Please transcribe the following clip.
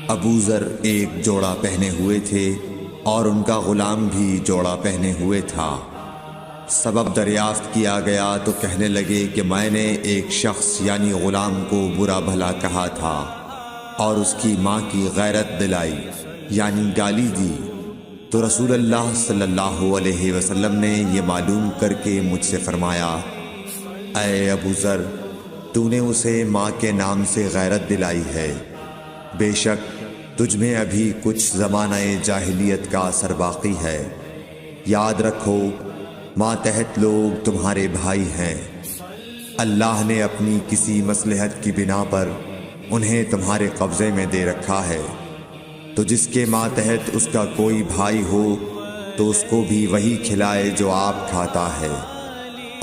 ابو ذر ایک جوڑا پہنے ہوئے تھے اور ان کا غلام بھی جوڑا پہنے ہوئے تھا۔ سبب دریافت کیا گیا تو کہنے لگے کہ میں نے ایک شخص یعنی غلام کو برا بھلا کہا تھا اور اس کی ماں کی غیرت دلائی یعنی گالی دی، تو رسول اللہ صلی اللہ علیہ وسلم نے یہ معلوم کر کے مجھ سے فرمایا، اے ابو ذر، تو نے اسے ماں کے نام سے غیرت دلائی ہے، بے شک تجھ میں ابھی کچھ زمانہ جاہلیت کا اثر باقی ہے۔ یاد رکھو ماتحت لوگ تمہارے بھائی ہیں، اللہ نے اپنی کسی مصلحت کی بنا پر انہیں تمہارے قبضے میں دے رکھا ہے، تو جس کے ماتحت اس کا کوئی بھائی ہو تو اس کو بھی وہی کھلائے جو آپ کھاتا ہے۔